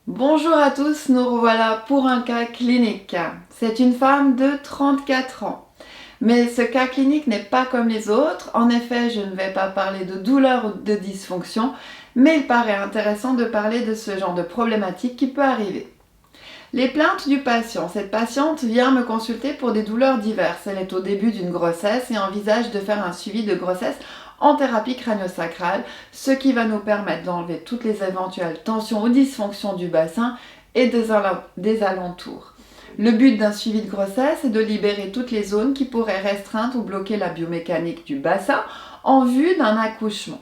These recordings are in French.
Bonjour à tous, nous revoilà pour un cas clinique. C'est une femme de 34 ans. Mais ce cas clinique n'est pas comme les autres. En effet, je ne vais pas parler de douleur ou de dysfonction, mais il paraît intéressant de parler de ce genre de problématique qui peut arriver. Les plaintes du patient. Cette patiente vient me consulter pour des douleurs diverses. Elle est au début d'une grossesse et envisage de faire un suivi de grossesse en thérapie crânio-sacrale, ce qui va nous permettre d'enlever toutes les éventuelles tensions ou dysfonctions du bassin et des alentours. Le but d'un suivi de grossesse est de libérer toutes les zones qui pourraient restreindre ou bloquer la biomécanique du bassin en vue d'un accouchement.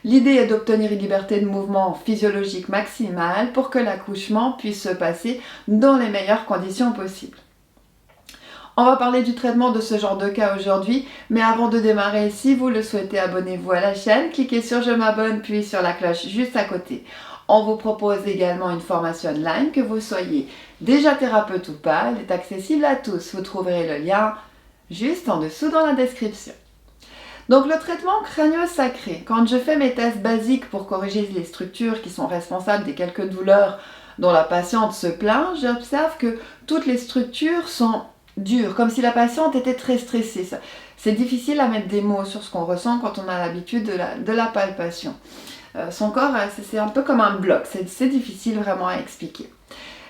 L'idée est d'obtenir une liberté de mouvement physiologique maximale pour que l'accouchement puisse se passer dans les meilleures conditions possibles. On va parler du traitement de ce genre de cas aujourd'hui, mais avant de démarrer, si vous le souhaitez, abonnez-vous à la chaîne, cliquez sur je m'abonne puis sur la cloche juste à côté. On vous propose également une formation online, que vous soyez déjà thérapeute ou pas, elle est accessible à tous. Vous trouverez le lien juste en dessous dans la description. Donc le traitement crânio-sacré, quand je fais mes tests basiques pour corriger les structures qui sont responsables des quelques douleurs dont la patiente se plaint, j'observe que toutes les structures sont dures, comme si la patiente était très stressée. C'est difficile à mettre des mots sur ce qu'on ressent quand on a l'habitude de la palpation. Son corps, c'est un peu comme un bloc, c'est difficile vraiment à expliquer.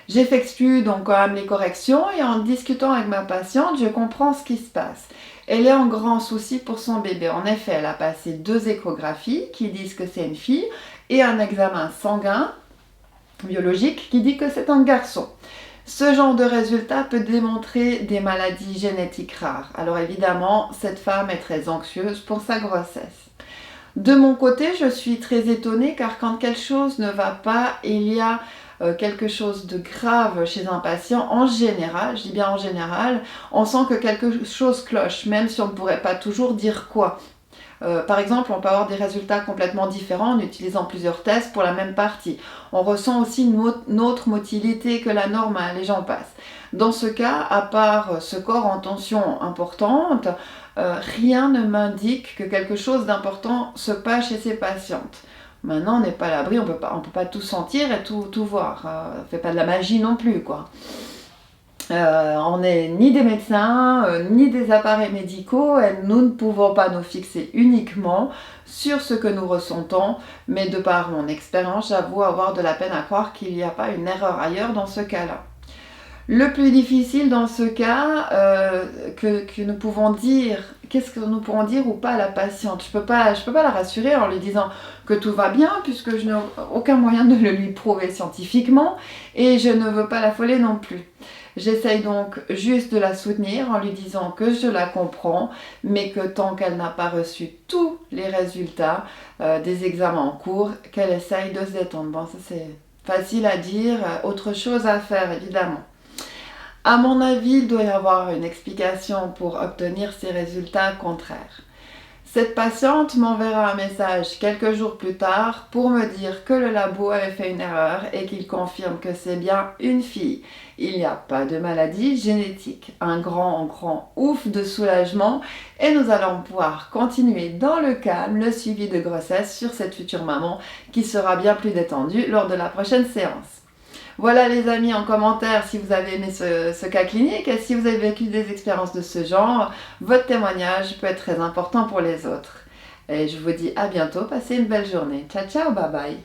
J'effectue donc quand même les corrections et en discutant avec ma patiente, je comprends ce qui se passe. Elle est en grand souci pour son bébé. En effet, elle a passé 2 échographies qui disent que c'est une fille et un examen sanguin biologique qui dit que c'est un garçon. Ce genre de résultat peut démontrer des maladies génétiques rares. Alors évidemment, cette femme est très anxieuse pour sa grossesse. De mon côté, je suis très étonnée car quand quelque chose ne va pas, il y a quelque chose de grave chez un patient, en général, je dis bien en général, on sent que quelque chose cloche, même si on ne pourrait pas toujours dire quoi. Par exemple, on peut avoir des résultats complètement différents en utilisant plusieurs tests pour la même partie. On ressent aussi une autre motilité que la normale et j'en passe. Dans ce cas, à part ce corps en tension importante, rien ne m'indique que quelque chose d'important se passe chez ces patientes. Maintenant, on n'est pas à l'abri, on peut pas tout sentir et tout voir. On ne fait pas de la magie non plus, quoi. On n'est ni des médecins, ni des appareils médicaux, et nous ne pouvons pas nous fixer uniquement sur ce que nous ressentons, mais de par mon expérience, j'avoue avoir de la peine à croire qu'il n'y a pas une erreur ailleurs dans ce cas-là. Le plus difficile dans ce cas, que nous pouvons dire, qu'est-ce que nous pourrons dire ou pas à la patiente? Je peux pas la rassurer en lui disant que tout va bien, puisque je n'ai aucun moyen de le lui prouver scientifiquement, et je ne veux pas l'affoler non plus. J'essaye donc juste de la soutenir en lui disant que je la comprends, mais que tant qu'elle n'a pas reçu tous les résultats des examens en cours, qu'elle essaye de se détendre. Bon, ça c'est facile à dire, autre chose à faire évidemment. À mon avis, il doit y avoir une explication pour obtenir ces résultats contraires. Cette patiente m'enverra un message quelques jours plus tard pour me dire que le labo avait fait une erreur et qu'il confirme que c'est bien une fille. Il n'y a pas de maladie génétique. Un grand ouf de soulagement et nous allons pouvoir continuer dans le calme le suivi de grossesse sur cette future maman qui sera bien plus détendue lors de la prochaine séance. Voilà les amis, en commentaire si vous avez aimé ce cas clinique et si vous avez vécu des expériences de ce genre, votre témoignage peut être très important pour les autres. Et je vous dis à bientôt, passez une belle journée. Ciao ciao, bye bye.